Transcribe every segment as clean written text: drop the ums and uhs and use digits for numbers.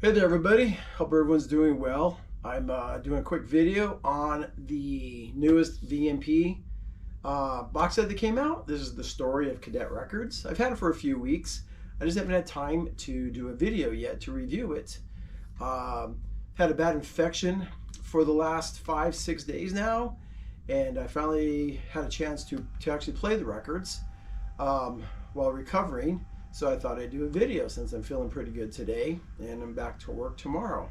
Hey there everybody, hope everyone's doing well. I'm doing a quick video on the newest VMP box set that came out. This is the story of Cadet Records. I've had it for a few weeks. I just haven't had time to do a video yet to review it. Had a bad infection for the last 5-6 days now, and I finally had a chance to actually play the records while recovering. So I thought I'd do a video since I'm feeling pretty good today and I'm back to work tomorrow.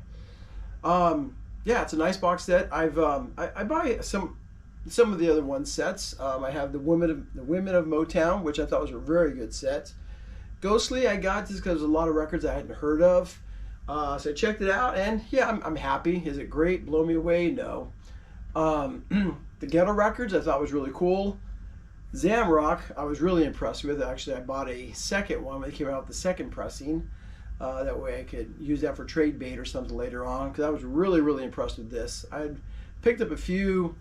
Yeah, it's a nice box set. I buy some of the other one sets. I have the Women of Motown, which I thought was a very good set. Ghostly I got just because there's a lot of records I hadn't heard of. So I checked it out, and yeah, I'm happy. Is it great? Blow me away? No. The Ghetto Records I thought was really cool. Zamrock I was really impressed with. Actually, I bought a second one when it came out with the second pressing. That way I could use that for trade bait or something later on, because I was really impressed with this. I picked up a few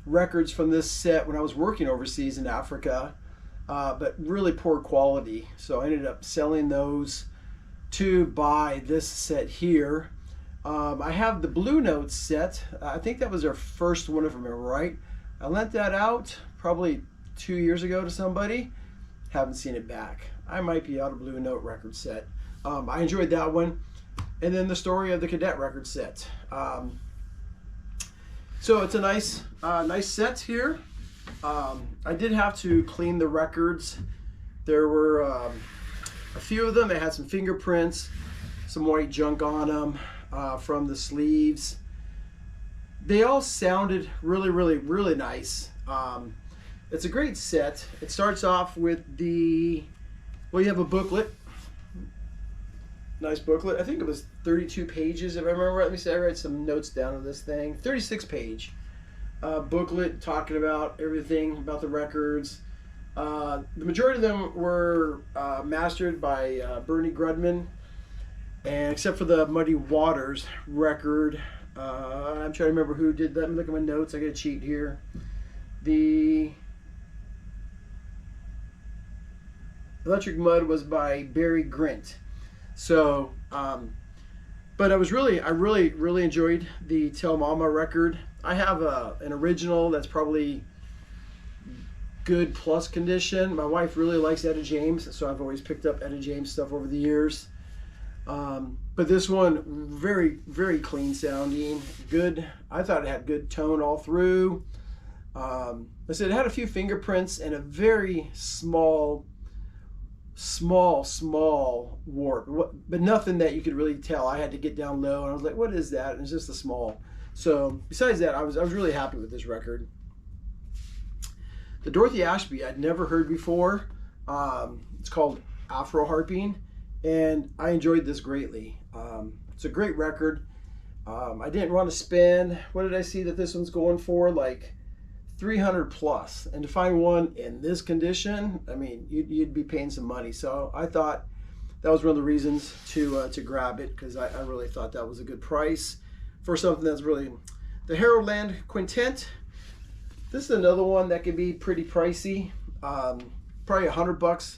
records from this set when I was working overseas in Africa, but really poor quality. So I ended up selling those to buy this set here. I have the Blue Notes set. I think that was their first one, if I remember right. I lent that out probably 2 years ago to somebody. Haven't seen it back. I might be out of Blue Note record set. I enjoyed that one. And then the story of the Cadet record set. So it's a nice set here. I did have to clean the records. There were a few of them. They had some fingerprints, some white junk on them from the sleeves. They all sounded really nice. It's a great set. It starts off with you have a booklet. Nice booklet. I think it was 32 pages if I remember right. Let me see, I write some notes down on this thing. 36 page booklet talking about everything about the records. The majority of them were mastered by Bernie Grudman, and except for the Muddy Waters record. I'm trying to remember who did that. Let me look at my notes. I got to cheat here. The Electric Mud was by Barry Grint. So, but I really enjoyed the Tell Mama record. I have an original that's probably good plus condition. My wife really likes Etta James, so I've always picked up Etta James stuff over the years. But this one, very clean sounding, good. I thought it had good tone all through. I said it had a few fingerprints and a very small warp, but nothing that you could really tell. I had to get down low and I was like, what is that? And it's just a small. So besides that, I was really happy with this record. The Dorothy Ashby I'd never heard before. It's called Afro Harping, and I enjoyed this greatly. It's a great record. I didn't want to spend, what did I see that this one's going for? Like 300 plus. And to find one in this condition, I mean, you'd be paying some money. So I thought that was one of the reasons to grab it, because I really thought that was a good price for something that's really. The Harold Land Quintet. This is another one that could be pretty pricey. Probably $100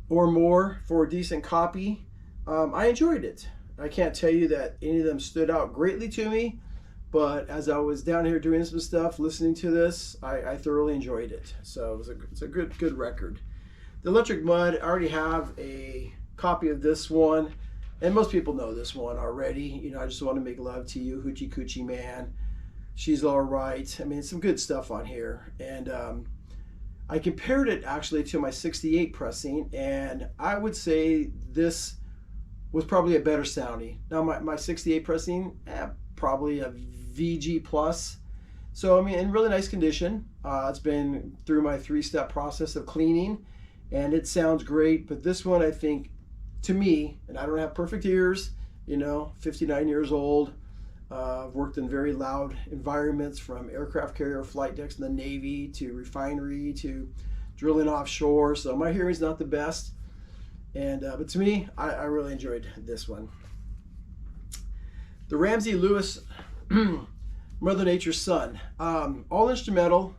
or more for a decent copy. I enjoyed it. I can't tell you that any of them stood out greatly to me, but as I was down here doing some stuff, listening to this, I thoroughly enjoyed it. So it's a good record. The Electric Mud, I already have a copy of this one, and most people know this one already. You know, I Just Want to Make Love to You, Hoochie Coochie Man, She's All Right. I mean, some good stuff on here. And I compared it actually to my 68 pressing, and I would say this was probably a better sounding. Now my 68 pressing, probably a VG plus. So I mean, in really nice condition. It's been through my 3-step process of cleaning, and it sounds great. But this one, I think, to me, and I don't have perfect ears, you know, 59 years old. I've worked in very loud environments, from aircraft carrier flight decks in the Navy to refinery to drilling offshore. So my hearing's not the best. And but to me, I really enjoyed this one. The Ramsey Lewis, Mother Nature's Son, all instrumental,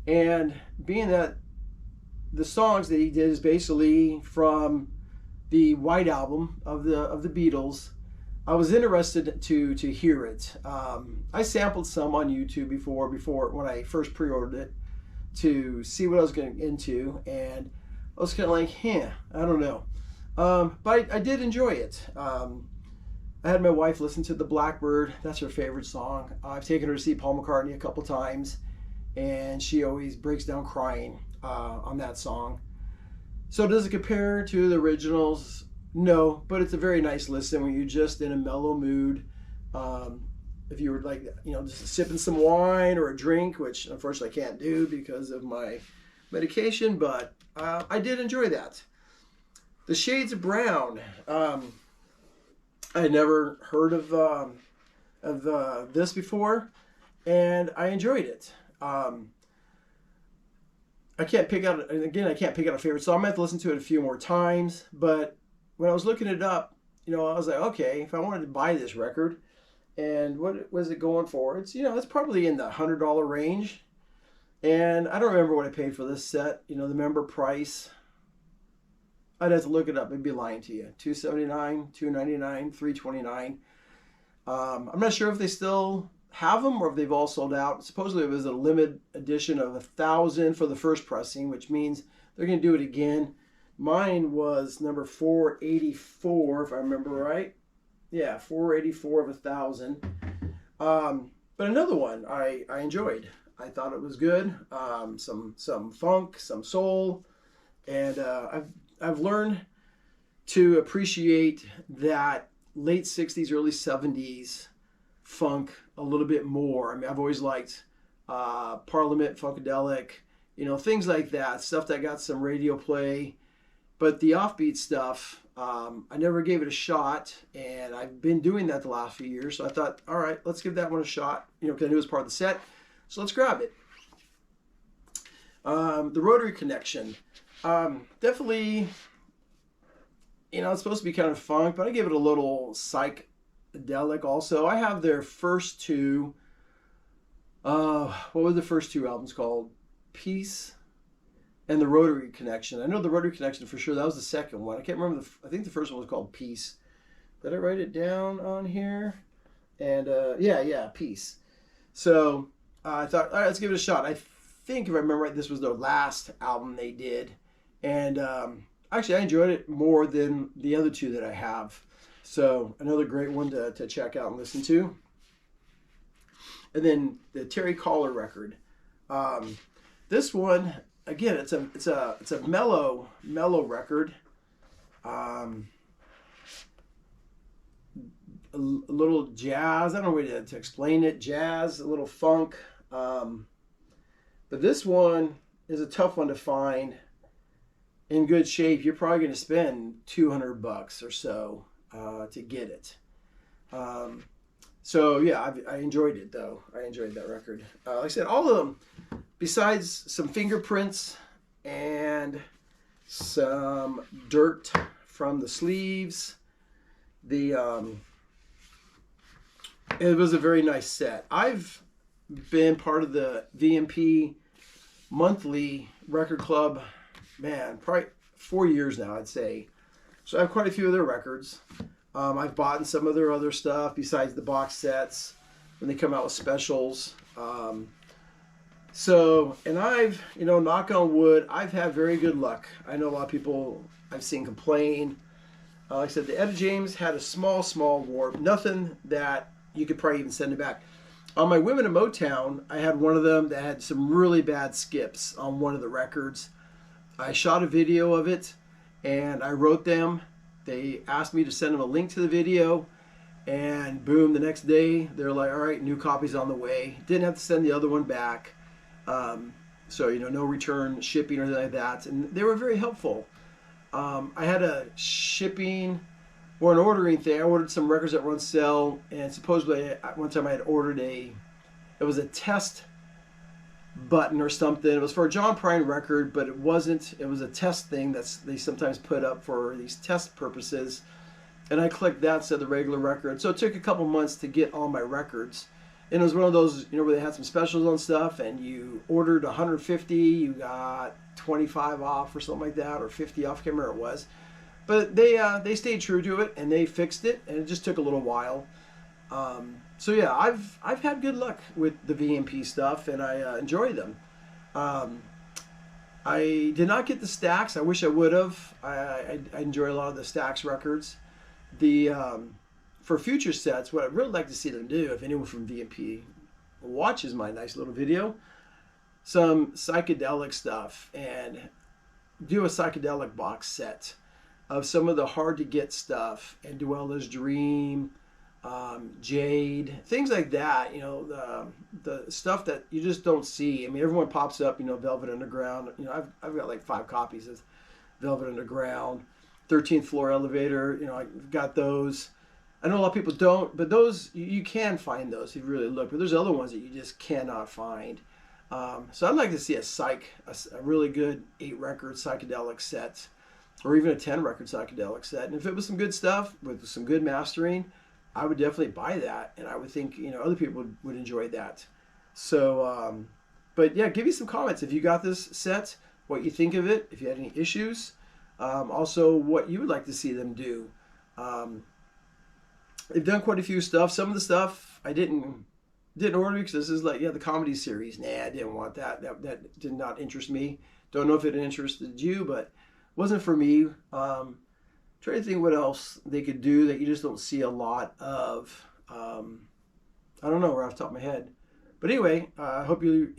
and being that the songs that he did is basically from the White Album of the Beatles. I was interested to hear it. I sampled some on YouTube before when I first pre-ordered it to see what I was getting into, and I was kind of like, I don't know. But I did enjoy it. I had my wife listen to The Blackbird. That's her favorite song. I've taken her to see Paul McCartney a couple times, and she always breaks down crying on that song. So does it compare to the originals? No, but it's a very nice listen when you're just in a mellow mood. If you were like, just sipping some wine or a drink, which unfortunately I can't do because of my medication, but I did enjoy that. The Shades of Brown. I had never heard of this before, and I enjoyed it. I can't pick out a favorite song. I might have to listen to it a few more times, but when I was looking it up, I was like, okay, if I wanted to buy this record, and what was it going for? It's it's probably in the $100 range, and I don't remember what I paid for this set. The member price. I'd have to look it up. I'd be lying to you. $279, $299, $329. I'm not sure if they still have them or if they've all sold out. Supposedly it was a limited edition of 1,000 for the first pressing, which means they're going to do it again. Mine was number 484, if I remember right. Yeah, 484 of 1,000. But another one I enjoyed. I thought it was good. Some funk, some soul, and I've learned to appreciate that late 60s, early 70s funk a little bit more. I mean, I've always liked Parliament, Funkadelic, things like that, stuff that got some radio play. But the offbeat stuff, I never gave it a shot, and I've been doing that the last few years. So I thought, all right, let's give that one a shot, because I knew it was part of the set. So let's grab it. The Rotary Connection. Definitely, it's supposed to be kind of funk, but I give it a little psychedelic also. I have their first two, what were the first two albums called? Peace and the Rotary Connection. I know the Rotary Connection for sure. That was the second one. I can't remember. I think the first one was called Peace. Did I write it down on here? And yeah, Peace. So I thought, all right, let's give it a shot. I think if I remember right, this was their last album they did. And actually, I enjoyed it more than the other two that I have. So another great one to check out and listen to. And then the Terry Collar record. This one, again, it's a mellow record. A little jazz. I don't know a way to explain it. Jazz, a little funk. But this one is a tough one to find in good shape. You're probably going to spend $200 or so to get it. So yeah, I enjoyed it though. I enjoyed that record. Like I said, all of them, besides some fingerprints and some dirt from the sleeves, it was a very nice set. I've been part of the VMP monthly record club, probably 4 years now, I'd say. So I have quite a few of their records. I've bought some of their other stuff besides the box sets when they come out with specials. And I've, knock on wood, I've had very good luck. I know a lot of people I've seen complain. Like I said, the Etta James had a small warp. Nothing that you could probably even send it back. On my Women in Motown, I had one of them that had some really bad skips on one of the records. I shot a video of it, and I wrote them. They asked me to send them a link to the video, and boom, the next day, they're like, all right, new copy's on the way. Didn't have to send the other one back. So, no return shipping or anything like that. And they were very helpful. I had a shipping or an ordering thing. I ordered some records that were on sale, and supposedly one time I had ordered it was a test button or something. It was for a John Prine record, but it wasn't. It was a test thing that they sometimes put up for these test purposes. And I clicked that instead of the regular record. So it took a couple months to get all my records. And it was one of those, where they had some specials on stuff, and you ordered 150, you got 25 off or something like that, or 50 off, I can't remember what it was. But they stayed true to it and they fixed it, and it just took a little while. So yeah, I've had good luck with the VMP stuff, and I enjoy them. Um, I did not get the Stax. I wish I would have. I enjoy a lot of the Stax records. The For future sets, what I'd really like to see them do, if anyone from VMP watches my nice little video, some psychedelic stuff, and do a psychedelic box set of some of the hard to get stuff, and Dwella's Dream, Jade, things like that. You know, the stuff that you just don't see. I mean, everyone pops up. You know, Velvet Underground. You know, I've got like 5 copies of Velvet Underground, 13th Floor Elevator. You know, I've got those. I know a lot of people don't, but those you can find those if you really look. But there's other ones that you just cannot find. So I'd like to see a really good 8-record psychedelic set, or even a 10-record psychedelic set. And if it was some good stuff with some good mastering, I would definitely buy that, and I would think, you know, other people would enjoy that. So, but yeah, give me some comments if you got this set, what you think of it, if you had any issues, also what you would like to see them do. They've done quite a few stuff. Some of the stuff I didn't order because this is like, yeah, the comedy series. Nah, I didn't want that. That did not interest me. Don't know if it interested you, but wasn't for me. Trying to think what else they could do that you just don't see a lot of. I don't know, right off the top of my head. But anyway, I hope you